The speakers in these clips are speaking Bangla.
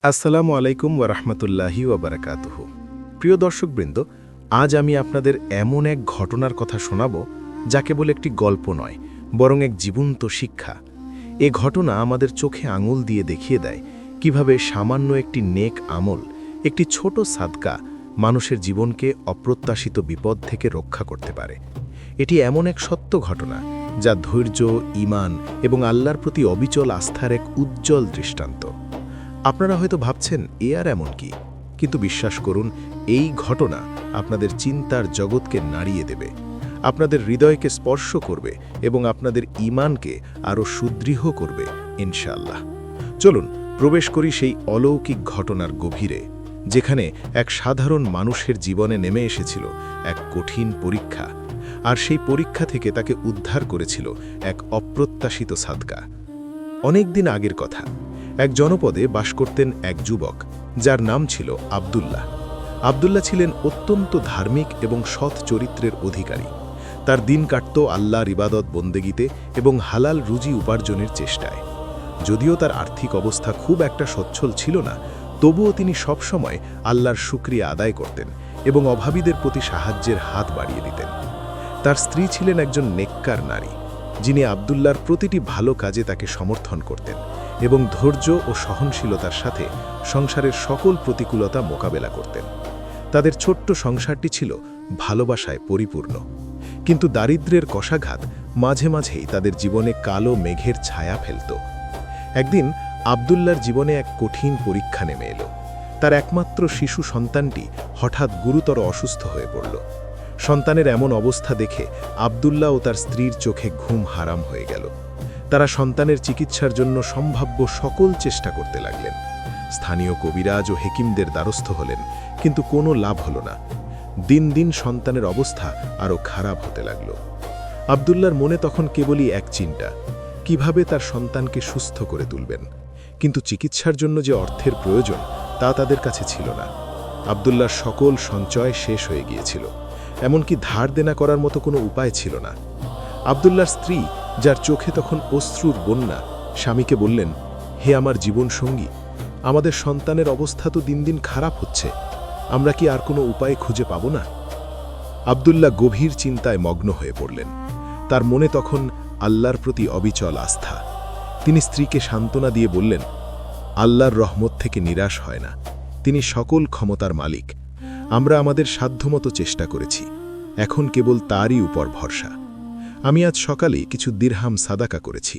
আসসালামু আলাইকুম ওয়ারাহমাতুল্লাহি ওয়াবারাকাতুহু। প্রিয় দর্শকবৃন্দ, আজ আমি আপনাদের এমন এক ঘটনার কথা শোনাব যা কেবল একটি গল্প নয়, বরং এক জীবন্ত শিক্ষা। এ ঘটনা আমাদের চোখে আঙুল দিয়ে দেখিয়ে দেয় কিভাবে সামান্য একটি নেক আমল, একটি ছোট সাদকা মানুষের জীবনকে অপ্রত্যাশিত বিপদ থেকে রক্ষা করতে পারে। এটি এমন এক সত্য ঘটনা যা ধৈর্য, ঈমান এবং আল্লাহর প্রতি অবিচল আস্থার এক উজ্জ্বল দৃষ্টান্ত। আপনারা হয়তো ভাবছেন এ আর এমন কি, কিন্তু বিশ্বাস করুন, এই ঘটনা আপনাদের চিন্তার জগৎকে নাড়িয়ে দেবে, আপনাদের হৃদয়কে স্পর্শ করবে এবং আপনাদের ঈমানকে আরও সুদৃঢ় করবে ইনশাআল্লাহ। চলুন প্রবেশ করি সেই অলৌকিক ঘটনার গভীরে, যেখানে এক সাধারণ মানুষের জীবনে নেমে এসেছিল এক কঠিন পরীক্ষা, আর সেই পরীক্ষা থেকে তাকে উদ্ধার করেছিল এক অপ্রত্যাশিত সাদকা। অনেক দিন আগের কথা, এক জনপদে বাস করতেন এক যুবক, যার নাম ছিল আব্দুল্লাহ। আব্দুল্লাহ ছিলেন অত্যন্ত ধার্মিক এবং সৎ চরিত্রের অধিকারী। তার দিন কাটত আল্লাহর ইবাদত বন্দেগিতে এবং হালাল রুজি উপার্জনের চেষ্টায়। যদিও তার আর্থিক অবস্থা খুব একটা সচ্ছল ছিল না, তবুও তিনি সবসময় আল্লাহর শুকরিয়া আদায় করতেন এবং অভাবীদের প্রতি সাহায্যের হাত বাড়িয়ে দিতেন। তার স্ত্রী ছিলেন একজন নেককার নারী, যিনি আব্দুল্লাহর প্রতিটি ভালো কাজে তাকে সমর্থন করতেন এবং ধৈর্য ও সহনশীলতার সাথে সংসারের সকল প্রতিকূলতা মোকাবেলা করতেন। তাদের ছোট্ট সংসারটি ছিল ভালোবাসায় পরিপূর্ণ, কিন্তু দারিদ্র্যের কষাঘাত মাঝে মাঝেই তাদের জীবনে কালো মেঘের ছায়া ফেলত। একদিন আব্দুল্লাহর জীবনে এক কঠিন পরীক্ষা নেমে এলো। তার একমাত্র শিশু সন্তানটি হঠাৎ গুরুতর অসুস্থ হয়ে পড়ল। সন্তানের এমন অবস্থা দেখে আব্দুল্লাহ ও তার স্ত্রীর চোখে ঘুম হারাম হয়ে গেল। তারা সন্তানের চিকিৎসার জন্য সম্ভাব্য সকল চেষ্টা করতে লাগলেন। স্থানীয় কবিরাজ ও হেকিমদের দ্বারস্থ হলেন, কিন্তু কোনো লাভ হল না। দিন দিন সন্তানের অবস্থা আরও খারাপ হতে লাগল। আব্দুল্লাহর মনে তখন কেবলই এক চিন্তা, কিভাবে তার সন্তানকে সুস্থ করে তুলবেন। কিন্তু চিকিৎসার জন্য যে অর্থের প্রয়োজন তা তাদের কাছে ছিল না। আব্দুল্লাহর সকল সঞ্চয় শেষ হয়ে গিয়েছিল, এমনকি ধার দেনা করার মতো কোনো উপায় ছিল না। আব্দুল্লাহর স্ত্রী, যার চোখে তখন অশ্রুর বন্যা, স্বামীকে বললেন, হে আমার জীবনসঙ্গী, আমাদের সন্তানের অবস্থা তো দিন দিন খারাপ হচ্ছে, আমরা কি আর কোনো উপায় খুঁজে পাব না? আব্দুল্লাহ গভীর চিন্তায় মগ্ন হয়ে পড়লেন। তার মনে তখন আল্লাহর প্রতি অবিচল আস্থা। তিনি স্ত্রীকে সান্ত্বনা দিয়ে বললেন, আল্লাহর রহমত থেকে নিরাশ হয় না, তিনি সকল ক্ষমতার মালিক। আমরা আমাদের সাধ্যমতো চেষ্টা করেছি, এখন কেবল তারই উপর ভরসা। আমি আজ সকালে কিছু দিরহাম সাদাকা করেছি,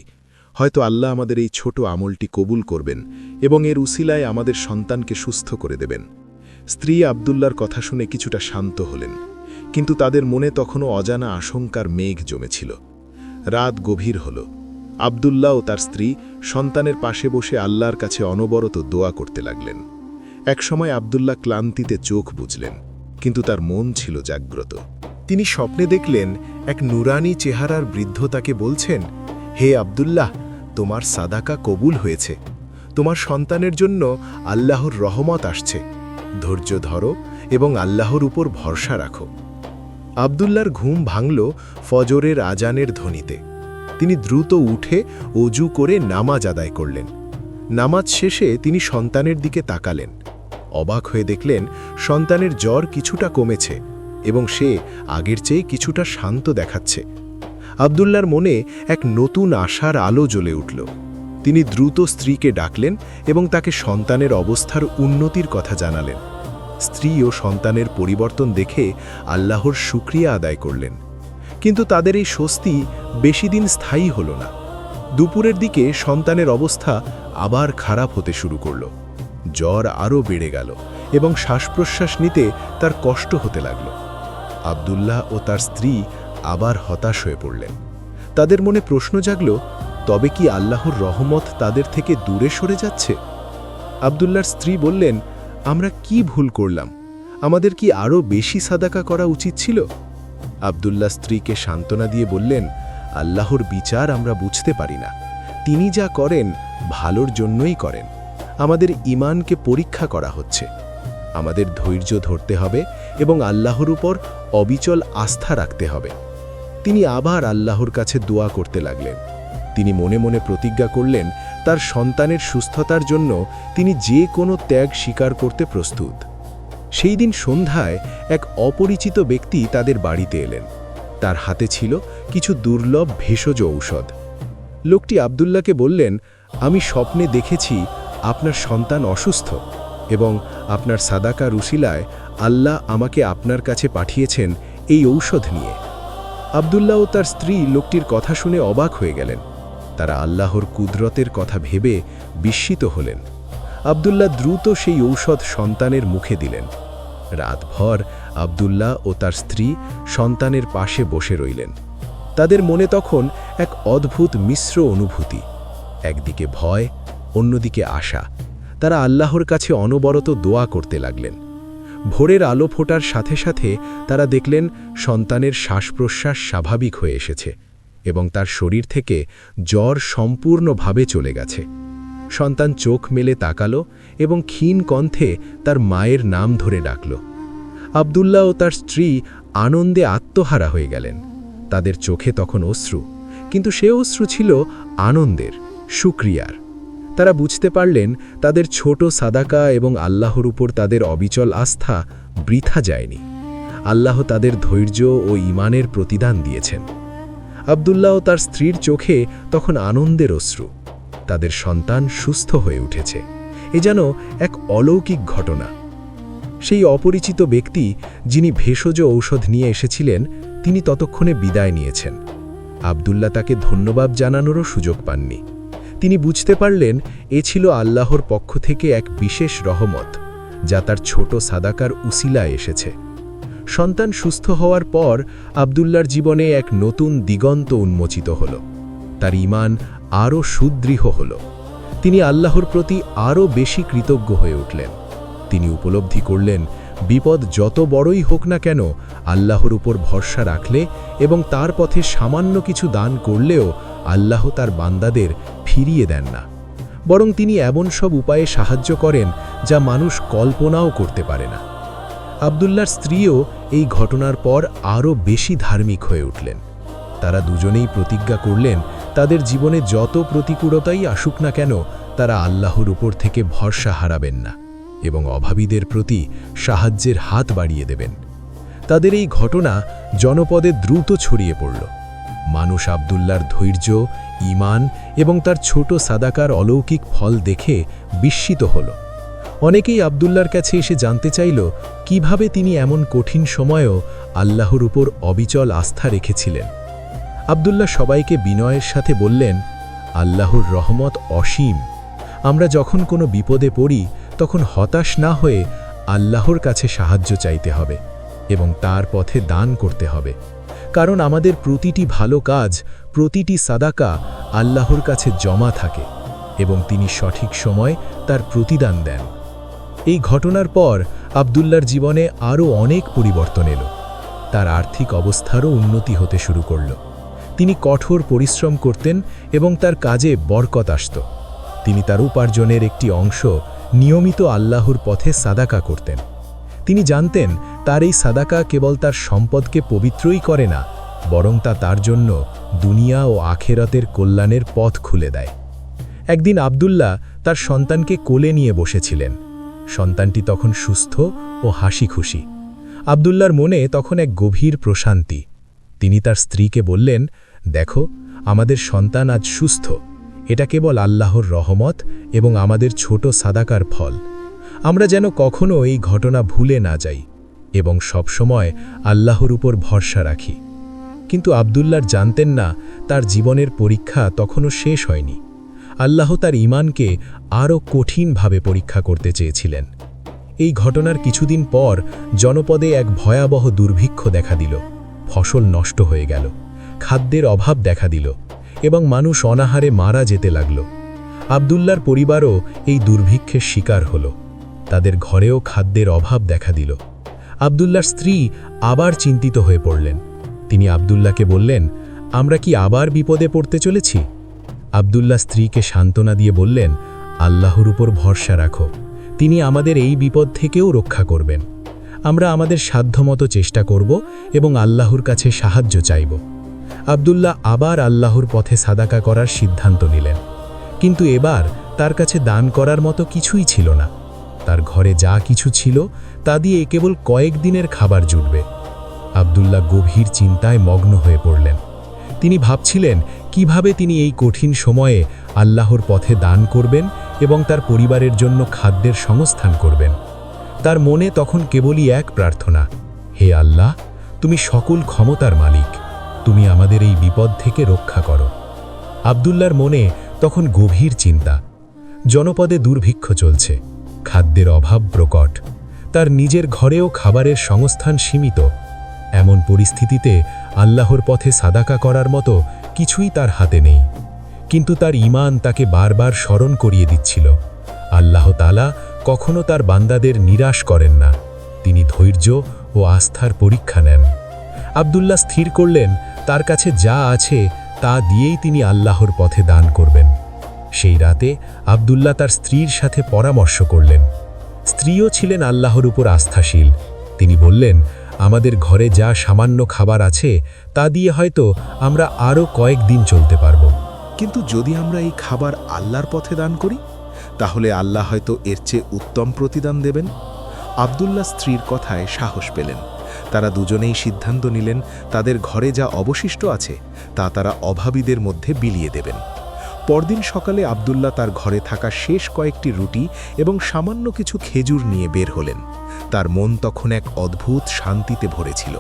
হয়তো আল্লাহ আমাদের এই ছোট আমলটি কবুল করবেন এবং এর উসিলায় আমাদের সন্তানকে সুস্থ করে দেবেন। স্ত্রী আব্দুল্লাহর কথা শুনে কিছুটা শান্ত হলেন, কিন্তু তাদের মনে তখনও অজানা আশঙ্কার মেঘ জমেছিল। রাত গভীর হল। আব্দুল্লাহ ও তার স্ত্রী সন্তানের পাশে বসে আল্লাহর কাছে অনবরত দোয়া করতে লাগলেন। একসময় আব্দুল্লাহ ক্লান্তিতে চোখ বুজলেন, কিন্তু তার মন ছিল জাগ্রত। তিনি স্বপ্নে দেখলেন এক নুরানি চেহারার বৃদ্ধ তাকে বলছেন, হে আব্দুল্লাহ, তোমার সাদাকা কবুল হয়েছে, তোমার সন্তানের জন্য আল্লাহর রহমত আসছে, ধৈর্য ধরো এবং আল্লাহর উপর ভরসা রাখো। আব্দুল্লাহর ঘুম ভাঙল ফজরের আজানের ধ্বনিতে। তিনি দ্রুত উঠে অজু করে নামাজ আদায় করলেন। নামাজ শেষে তিনি সন্তানের দিকে তাকালেন। অবাক হয়ে দেখলেন সন্তানের জ্বর কিছুটা কমেছে এবং সে আগের চেয়ে কিছুটা শান্ত দেখাচ্ছে। আব্দুল্লাহর মনে এক নতুন আশার আলো জ্বলে উঠল। তিনি দ্রুত স্ত্রীকে ডাকলেন এবং তাকে সন্তানের অবস্থার উন্নতির কথা জানালেন। স্ত্রী ও সন্তানের পরিবর্তন দেখে আল্লাহর শুকরিয়া আদায় করলেন। কিন্তু তাদের এই স্বস্তি বেশি দিন স্থায়ী হল না। দুপুরের দিকে সন্তানের অবস্থা আবার খারাপ হতে শুরু করল। জ্বর আরও বেড়ে গেল এবং শ্বাস-প্রশ্বাস নিতে তার কষ্ট হতে লাগল। আব্দুল্লাহ ও তার স্ত্রী আবার হতাশ হয়ে পড়লেন। তাদের মনে প্রশ্ন জাগল, তবে কি আল্লাহর রহমত তাদের থেকে দূরে সরে যাচ্ছে? আব্দুল্লাহর স্ত্রী বললেন, আমরা কি ভুল করলাম? আমাদের কি আরও বেশি সাদাকা করা উচিত ছিল? আব্দুল্লাহ স্ত্রীকে সান্ত্বনা দিয়ে বললেন, আল্লাহর বিচার আমরা বুঝতে পারি না, তিনি যা করেন ভালোর জন্যই করেন। আমাদের ঈমানকে পরীক্ষা করা হচ্ছে, আমাদের ধৈর্য ধরতে হবে এবং আল্লাহর উপর অবিচল আস্থা রাখতে হবে। তিনি আবার আল্লাহর কাছে দোয়া করতে লাগলেন। তিনি মনে মনে প্রতিজ্ঞা করলেন তার সন্তানের সুস্থতার জন্য তিনি যে কোনো ত্যাগ স্বীকার করতে প্রস্তুত। সেই দিন সন্ধ্যায় এক অপরিচিত ব্যক্তি তাদের বাড়িতে এলেন। তার হাতে ছিল কিছু দুর্লভ ভেষজ ঔষধ। লোকটি আব্দুল্লাহকে বললেন, আমি স্বপ্নে দেখেছি আপনার সন্তান অসুস্থ এবং আপনার সাদাকা রুসিলায় আল্লাহ আমাকে আপনার কাছে পাঠিয়েছেন এই ঔষধ নিয়ে। আব্দুল্লাহ ও তার স্ত্রী লোকটির কথা শুনে অবাক হয়ে গেলেন। তারা আল্লাহর কুদরতের কথা ভেবে বিস্মিত হলেন। আব্দুল্লাহ দ্রুত সেই ঔষধ সন্তানের মুখে দিলেন। রাতভর আব্দুল্লাহ ও তার স্ত্রী সন্তানের পাশে বসে রইলেন। তাদের মনে তখন এক অদ্ভুত মিশ্র অনুভূতি, একদিকে ভয়, অন্যদিকে আশা। তারা আল্লাহর কাছে অনবরত দোয়া করতে লাগলেন। ভোরের আলো ফোটার সাথে সাথে তারা দেখলেন সন্তানের শ্বাস-প্রশ্বাস স্বাভাবিক হয়ে এসেছে এবং তার শরীর থেকে জ্বর সম্পূর্ণভাবে চলে গেছে। সন্তান চোখ মেলে তাকালো এবং ক্ষীণ কণ্ঠে তার মায়ের নাম ধরে ডাকল। আব্দুল্লাহ ও তার স্ত্রী আনন্দে আত্মহারা হয়ে গেলেন। তাদের চোখে তখন অশ্রু, কিন্তু সে অশ্রু ছিল আনন্দের, শুকরিয়ার। তারা বুঝতে পারলেন তাদের ছোট সাদাকা এবং আল্লাহর উপর তাদের অবিচল আস্থা বৃথা যায়নি। আল্লাহ তাদের ধৈর্য ও ঈমানের প্রতিদান দিয়েছেন। আব্দুল্লাহ ও তার স্ত্রীর চোখে তখন আনন্দের অশ্রু। তাদের সন্তান সুস্থ হয়ে উঠেছে। এ যেন এক অলৌকিক ঘটনা। সেই অপরিচিত ব্যক্তি যিনি ভেষজ ঔষধ নিয়ে এসেছিলেন, তিনি ততক্ষণে বিদায় নিয়েছেন। আব্দুল্লাহ তাকে ধন্যবাদ জানানোরও সুযোগ পাননি। তিনি বুঝতে পারলেন এ ছিল আল্লাহর পক্ষ থেকে এক বিশেষ রহমত, যা তার ছোট সাদাকার উসিলায় এসেছে। সন্তান সুস্থ হওয়ার পর আব্দুল্লাহর জীবনে এক নতুন দিগন্ত উন্মোচিত হল। তার ঈমান আরও সুদৃঢ় হল। তিনি আল্লাহর প্রতি আরও বেশি কৃতজ্ঞ হয়ে উঠলেন। তিনি উপলব্ধি করলেন বিপদ যত বড়ই হোক না কেন, আল্লাহর উপর ভরসা রাখলে এবং তার পথে সামান্য কিছু দান করলেও আল্লাহ তার বান্দাদের ফিরিয়ে দেন না, বরং তিনি এমন সব উপায়ে সাহায্য করেন যা মানুষ কল্পনাও করতে পারে না। আব্দুল্লাহর স্ত্রীও এই ঘটনার পর আরও বেশি ধার্মিক হয়ে উঠলেন। তারা দুজনেই প্রতিজ্ঞা করলেন তাদের জীবনে যত প্রতিকূলতাই আসুক না কেন, তারা আল্লাহর উপর থেকে ভরসা হারাবেন না এবং অভাবীদের প্রতি সাহায্যের হাত বাড়িয়ে দেবেন। তাদের এই ঘটনা জনপদে দ্রুত ছড়িয়ে পড়ল। মানুষ আব্দুল্লাহর ধৈর্য, ঈমান এবং তার ছোট সাদাকার অলৌকিক ফল দেখে বিস্মিত হল। অনেকেই আব্দুল্লাহর কাছে এসে জানতে চাইল কিভাবে তিনি এমন কঠিন সময়েও আল্লাহর উপর অবিচল আস্থা রেখেছিলেন। আব্দুল্লাহ সবাইকে বিনয়ের সাথে বললেন, আল্লাহর রহমত অসীম। আমরা যখন কোনো বিপদে পড়ি তখন হতাশ না হয়ে আল্লাহর কাছে সাহায্য চাইতে হবে এবং তার পথে দান করতে হবে, কারণ আমাদের প্রতিটি ভালো কাজ, প্রতিটি সাদাকা আল্লাহর কাছে জমা থাকে এবং তিনি সঠিক সময় তার প্রতিদান দেন। এই ঘটনার পর আব্দুল্লাহর জীবনে আরও অনেক পরিবর্তন এলো। তার আর্থিক অবস্থারও উন্নতি হতে শুরু করল। তিনি কঠোর পরিশ্রম করতেন এবং তার কাজে বরকত আসত। তিনি তার উপার্জনের একটি অংশ নিয়মিত আল্লাহর পথে সাদাকা করতেন। তিনি জানতেন তার এই সাদাকা কেবল তার সম্পদকে পবিত্রই করে না, বরং তা তার জন্য দুনিয়া ও আখেরাতের কল্যাণের পথ খুলে দেয়। একদিন আব্দুল্লাহ তার সন্তানকে কোলে নিয়ে বসেছিলেন। সন্তানটি তখন সুস্থ ও হাসি খুশি। আব্দুল্লাহর মনে তখন এক গভীর প্রশান্তি। তিনি তার স্ত্রীকে বললেন, দেখো, আমাদের সন্তান আজ সুস্থ। এটা কেবল আল্লাহর রহমত এবং আমাদের ছোট সাদাকার ফল। আমরা যেন কখনো এই ঘটনা ভুলে না যাই এবং সবসময় আল্লাহর উপর ভরসা রাখি। কিন্তু আব্দুল্লাহর জানতেন না তার জীবনের পরীক্ষা তখনও শেষ হয়নি। আল্লাহ তার ঈমানকে আরও কঠিনভাবে পরীক্ষা করতে চেয়েছিলেন। এই ঘটনার কিছুদিন পর জনপদে এক ভয়াবহ দুর্ভিক্ষ দেখা দিল। ফসল নষ্ট হয়ে গেল, খাদ্যের অভাব দেখা দিল এবং মানুষ অনাহারে মারা যেতে লাগল। আব্দুল্লাহর পরিবারও এই দুর্ভিক্ষের শিকার হল। তাদের ঘরেও খাদ্যের অভাব দেখা দিল। আব্দুল্লাহর স্ত্রী আবার চিন্তিত হয়ে পড়লেন। তিনি আব্দুল্লাহকে বললেন, আমরা কি আবার বিপদে পড়তে চলেছি? আব্দুল্লাহ স্ত্রীকে সান্ত্বনা দিয়ে বললেন, আল্লাহর উপর ভরসা রাখো, তিনি আমাদের এই বিপদ থেকেও রক্ষা করবেন। আমরা আমাদের সাধ্যমতো চেষ্টা করব এবং আল্লাহর কাছে সাহায্য চাইব। আব্দুল্লাহ আবার আল্লাহর পথে সাদাকা করার সিদ্ধান্ত নিলেন, কিন্তু এবার তার কাছে দান করার মতো কিছুই ছিল না। তার ঘরে যা কিছু ছিল তা দিয়ে কেবল কয়েকদিনের খাবার জুটবে। আব্দুল্লাহ গভীর চিন্তায় মগ্ন হয়ে পড়লেন। তিনি ভাবছিলেন কিভাবে তিনি এই কঠিন সময়ে আল্লাহর পথে দান করবেন এবং তার পরিবারের জন্য খাদ্যের সংস্থান করবেন। তার মনে তখন কেবলই এক প্রার্থনা, হে আল্লাহ, তুমি সকল ক্ষমতার মালিক, তুমি আমাদের এই বিপদ থেকে রক্ষা করো। আব্দুল্লাহর মনে তখন গভীর চিন্তা। জনপদে দুর্ভিক্ষ চলছে, খাদ্যের অভাব প্রকট, তার নিজের ঘরেও খাবারের সংস্থান সীমিত। এমন পরিস্থিতিতে আল্লাহর পথে সাদাকা করার মতো কিছুই তার হাতে নেই। কিন্তু তার ঈমান তাকে বারবার স্মরণ করিয়ে দিচ্ছিল, আল্লাহ তাআলা কখনো তার বান্দাদের নিরাশ করেন না, তিনি ধৈর্য ও আস্থার পরীক্ষা নেন। আব্দুল্লাহ স্থির করলেন তার কাছে যা আছে তা দিয়েই তিনি আল্লাহর পথে দান করবেন। সেই রাতে আব্দুল্লাহ তার স্ত্রীর সাথে পরামর্শ করলেন। স্ত্রীও ছিলেন আল্লাহর উপর আস্থাশীল। তিনি বললেন, আমাদের ঘরে যা সামান্য খাবার আছে তা দিয়ে হয়তো আমরা আরও কয়েকদিন চলতে পারব। কিন্তু যদি আমরা এই খাবার আল্লাহর পথে দান করি, তাহলে আল্লাহ হয়তো এর চেয়ে উত্তম প্রতিদান দেবেন। আব্দুল্লাহ স্ত্রীর কথায় সাহস পেলেন। তারা দুজনেই সিদ্ধান্ত নিলেন তাদের ঘরে যা অবশিষ্ট আছে তা তারা অভাবীদের মধ্যে বিলিয়ে দেবেন। পরদিন সকালে আব্দুল্লাহ তার ঘরে থাকা শেষ কয়েকটি রুটি এবং সামান্য কিছু খেজুর নিয়ে বের হলেন। তার মন তখন এক অদ্ভুত শান্তিতে ভরেছিল।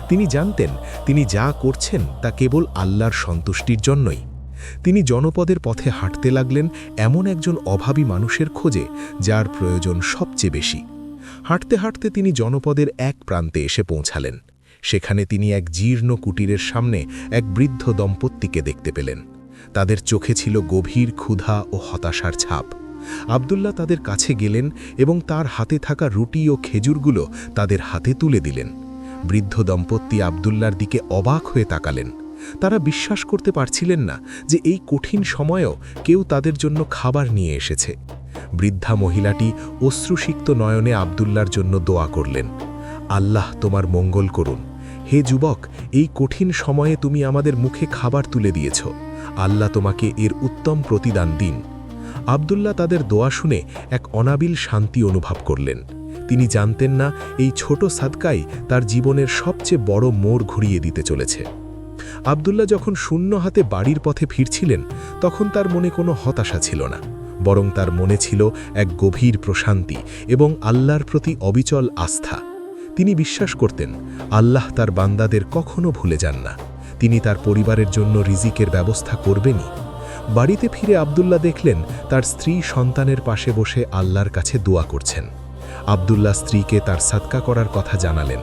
তিনি জানতেন তিনি যা করছেন তা কেবল আল্লাহর সন্তুষ্টির জন্যই। তিনি জনপদের পথে হাঁটতে লাগলেন এমন একজন অভাবী মানুষের খোঁজে যার প্রয়োজন সবচেয়ে বেশি। হাঁটতে হাঁটতে তিনি জনপদের এক প্রান্তে এসে পৌঁছালেন। সেখানে তিনি এক জীর্ণ কুটিরের সামনে এক বৃদ্ধ দম্পতিকে দেখতে পেলেন। তাদের চোখে ছিল গভীর ক্ষুধা ও হতাশার ছাপ। আব্দুল্লাহ তাদের কাছে গেলেন এবং তার হাতে থাকা রুটি ও খেজুরগুলো তাদের হাতে তুলে দিলেন। বৃদ্ধ দম্পতি আব্দুল্লাহর দিকে অবাক হয়ে তাকালেন। তারা বিশ্বাস করতে পারছিলেন না যে এই কঠিন সময়েও কেউ তাদের জন্য খাবার নিয়ে এসেছে। বৃদ্ধা মহিলাটি অশ্রুসিক্ত নয়নে আব্দুল্লাহর জন্য দোয়া করলেন, আল্লাহ তোমার মঙ্গল করুন। হে যুবক, এই কঠিন সময়ে তুমি আমাদের মুখে খাবার তুলে দিয়েছ, আল্লাহ তোমাকে এর উত্তম প্রতিদান দিন। আব্দুল্লাহ তাদের দোয়া শুনে এক অনাবিল শান্তি অনুভব করলেন। তিনি জানতেন না এই ছোট সাদকাই তার জীবনের সবচেয়ে বড় মোড় ঘুরিয়ে দিতে চলেছে। আব্দুল্লাহ যখন শূন্য হাতে বাড়ির পথে ফিরছিলেন তখন তার মনে কোনো হতাশা ছিল না, বরং তার মনে ছিল এক গভীর প্রশান্তি এবং আল্লাহর প্রতি অবিচল আস্থা। তিনি বিশ্বাস করতেন আল্লাহ তার বান্দাদের কখনো ভুলে যান না, তিনি তার পরিবারের জন্য রিজিকের ব্যবস্থা করবেনই। বাড়িতে ফিরে আব্দুল্লাহ দেখলেন তার স্ত্রী সন্তানের পাশে বসে আল্লাহর কাছে দোয়া করছেন। আব্দুল্লাহ স্ত্রীকে তার সাদকা করার কথা জানালেন।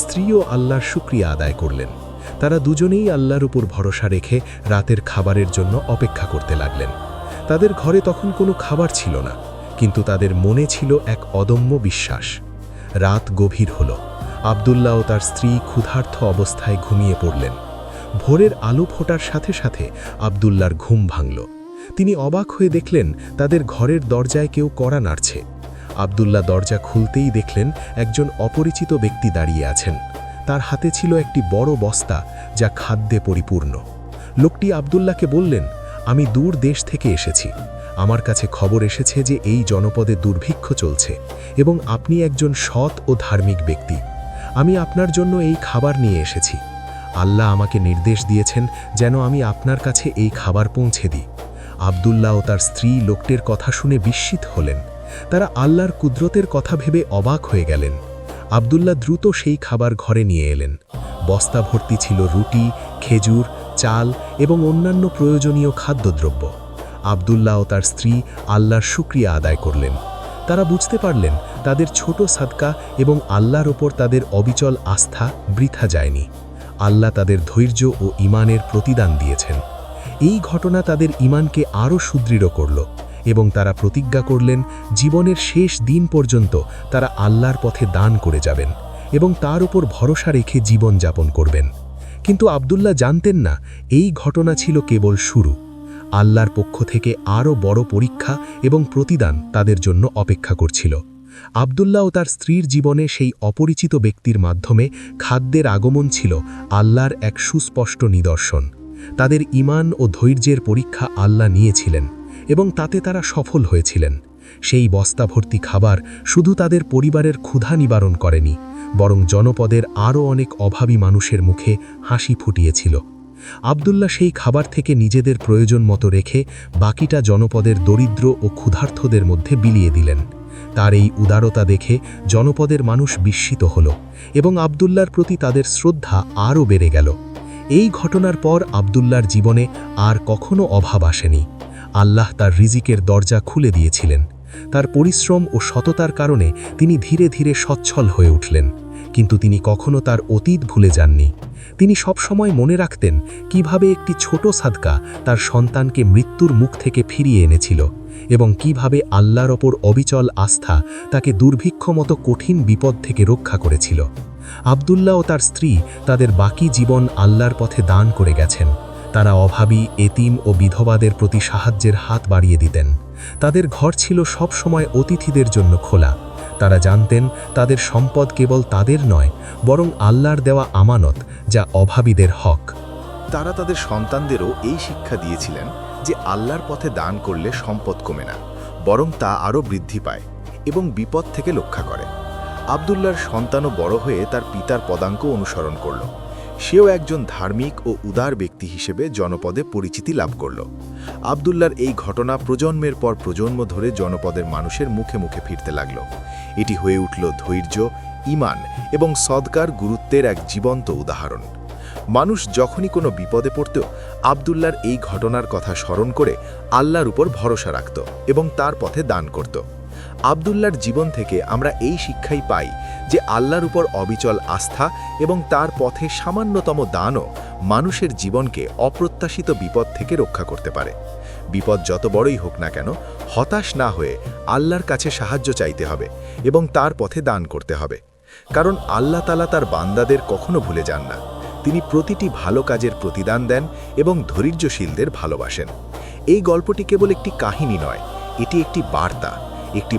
স্ত্রীও আল্লাহর শুকরিয়া আদায় করলেন। তারা দুজনেই আল্লাহর উপর ভরসা রেখে রাতের খাবারের জন্য অপেক্ষা করতে লাগলেন। তাদের ঘরে তখন কোনো খাবার ছিল না, কিন্তু তাদের মনে ছিল এক অদম্য বিশ্বাস। রাত গভীর হল। আব্দুল্লাহ ও তার স্ত্রী ক্ষুধার্ত অবস্থায় ঘুমিয়ে পড়লেন। ভোরের আলো ফোটার সাথে সাথে আব্দুল্লাহর ঘুম ভাঙল। তিনি অবাক হয়ে দেখলেন তাদের ঘরের দরজায় কেউ কড়া নাড়ছে। আব্দুল্লাহ দরজা খুলতেই দেখলেন একজন অপরিচিত ব্যক্তি দাঁড়িয়ে আছেন। তার হাতে ছিল একটি বড় বস্তা যা খাদ্যে পরিপূর্ণ। লোকটি আব্দুল্লাহকে বললেন, আমি দূর দেশ থেকে এসেছি। আমার কাছে খবর এসেছে যে এই জনপদে দুর্ভিক্ষ চলছে এবং আপনি একজন সৎ ও ধার্মিক ব্যক্তি। আমি আপনার জন্য এই খাবার নিয়ে এসেছি। আল্লাহ আমাকে নির্দেশ দিয়েছেন যেন আমি আপনার কাছে এই খাবার পৌঁছে দিই। আব্দুল্লাহ ও তার স্ত্রী লোকটির কথা শুনে বিস্মিত হলেন। তারা আল্লাহর কুদরতের কথা ভেবে অবাক হয়ে গেলেন। আব্দুল্লাহ দ্রুত সেই খাবার ঘরে নিয়ে এলেন। বস্তা ভর্তি ছিল রুটি, খেজুর, চাল এবং অন্যান্য প্রয়োজনীয় খাদ্যদ্রব্য। আব্দুল্লাহ ও তার স্ত্রী আল্লাহর শুকরিয়া আদায় করলেন। তারা বুঝতে পারলেন তাদের ছোট সাদকা এবং আল্লাহর ওপর তাদের অবিচল আস্থা বৃথা যায়নি। আল্লাহ তাদের ধৈর্য ও ঈমানের প্রতিদান দিয়েছেন। এই ঘটনা তাদের ঈমানকে আরও সুদৃঢ় করল এবং তারা প্রতিজ্ঞা করলেন জীবনের শেষ দিন পর্যন্ত তারা আল্লাহর পথে দান করে যাবেন এবং তার উপর ভরসা রেখে জীবন যাপন করবেন। কিন্তু আব্দুল্লাহ জানতেন না এই ঘটনা ছিল কেবল শুরু। আল্লাহর পক্ষ থেকে আরও বড় পরীক্ষা এবং প্রতিদান তাদের জন্য অপেক্ষা করছিল। আব্দুল্লাহ ও তার স্ত্রীর জীবনে সেই অপরিচিত ব্যক্তির মাধ্যমে খাদ্যের আগমন ছিল আল্লাহর এক সুস্পষ্ট নিদর্শন। তাদের ঈমান ও ধৈর্যের পরীক্ষা আল্লাহ নিয়েছিলেন এবং তাতে তারা সফল হয়েছিলেন। সেই বস্তাভর্তি খাবার শুধু তাদের পরিবারের ক্ষুধা নিবারণ করেনি, বরং জনপদের আরও অনেক অভাবী মানুষের মুখে হাসি ফুটিয়েছিল। আব্দুল্লাহ সেই খাবার থেকে নিজেদের প্রয়োজন মতো রেখে বাকিটা জনপদের দরিদ্র ও ক্ষুধার্তদের মধ্যে বিলিয়ে দিলেন। তার এই উদারতা দেখে জনপদের মানুষ বিস্মিত হল এবং আব্দুল্লাহর প্রতি তাদের শ্রদ্ধা আরও বেড়ে গেল। এই ঘটনার পর আব্দুল্লাহর জীবনে আর কখনো অভাব আসেনি। আল্লাহ তার রিজিকের দরজা খুলে দিয়েছিলেন। তার পরিশ্রম ও সততার কারণে তিনি ধীরে ধীরে সচ্ছল হয়ে উঠলেন, কিন্তু তিনি কখনো তার অতীত ভুলে যাননি। তিনি সবসময় মনে রাখতেন কিভাবে একটি ছোট সাদকা তার সন্তানকে মৃত্যুর মুখ থেকে ফিরিয়ে এনেছিল এবং কিভাবে আল্লাহর ওপর অবিচল আস্থা তাকে দুর্ভিক্ষ মতো কঠিন বিপদ থেকে রক্ষা করেছিল। আব্দুল্লাহ ও তার স্ত্রী তাদের বাকি জীবন আল্লাহর পথে দান করে গেছেন। তারা অভাবী, এতিম ও বিধবাদের প্রতি সাহায্যের হাত বাড়িয়ে দিতেন। তাদের ঘর ছিল সব সময় অতিথিদের জন্য খোলা। তারা জানতেন তাদের সম্পদ কেবল তাদের নয়, বরং আল্লাহর দেওয়া আমানত, যা অভাবীদের হক। তারা তাদের সন্তানদেরও এই শিক্ষা দিয়েছিলেন যে আল্লাহর পথে দান করলে সম্পদ কমে না, বরং তা আরও বৃদ্ধি পায় এবং বিপদ থেকে রক্ষা করে। আব্দুল্লাহর সন্তানও বড় হয়ে তার পিতার পদাঙ্ক অনুসরণ করল। সেও একজন ধার্মিক ও উদার ব্যক্তি হিসেবে জনপদে পরিচিতি লাভ করল। আব্দুল্লাহর এই ঘটনা প্রজন্মের পর প্রজন্ম ধরে জনপদের মানুষের মুখে মুখে ফিরতে লাগল। এটি হয়ে উঠল ধৈর্য, ঈমান এবং সদকার গুরুত্বের এক জীবন্ত উদাহরণ। মানুষ যখনই কোনো বিপদে পড়ত, আব্দুল্লাহর এই ঘটনার কথা স্মরণ করে আল্লাহর উপর ভরসা রাখত এবং তার পথে দান করত। আব্দুল্লাহর জীবন থেকে আমরা এই শিক্ষাই পাই যে আল্লাহর উপর অবিচল আস্থা এবং তার পথে সামান্যতম দানও মানুষের জীবনকে অপ্রত্যাশিত বিপদ থেকে রক্ষা করতে পারে। বিপদ যত বড়ই হোক না কেন, হতাশ না হয়ে আল্লাহর কাছে সাহায্য চাইতে হবে এবং তার পথে দান করতে হবে, কারণ আল্লাহ তাআলা তার বান্দাদের কখনো ভুলে যান না। তিনি প্রতিটি ভালো কাজের প্রতিদান দেন এবং ধৈর্যশীলদের ভালোবাসেন। এই গল্পটি কেবল একটি কাহিনী নয়, এটি একটি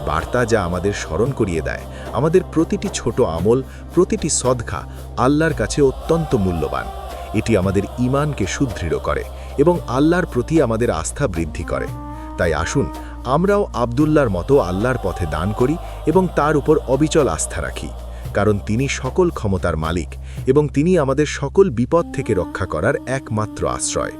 বার্তা যা আমাদের স্মরণ করিয়ে দেয় আমাদের প্রতিটি ছোট আমল, প্রতিটি সদকা আল্লাহর কাছে অত্যন্ত মূল্যবান। এটি আমাদের ঈমানকে সুদৃঢ় করে এবং আল্লাহর প্রতি আমাদের আস্থা বৃদ্ধি করে। তাই আসুন আমরাও আব্দুল্লাহর মতো আল্লাহর পথে দান করি এবং তার উপর অবিচল আস্থা রাখি, কারণ তিনি সকল ক্ষমতার মালিক এবং তিনি আমাদের সকল বিপদ থেকে রক্ষা করার একমাত্র আশ্রয়।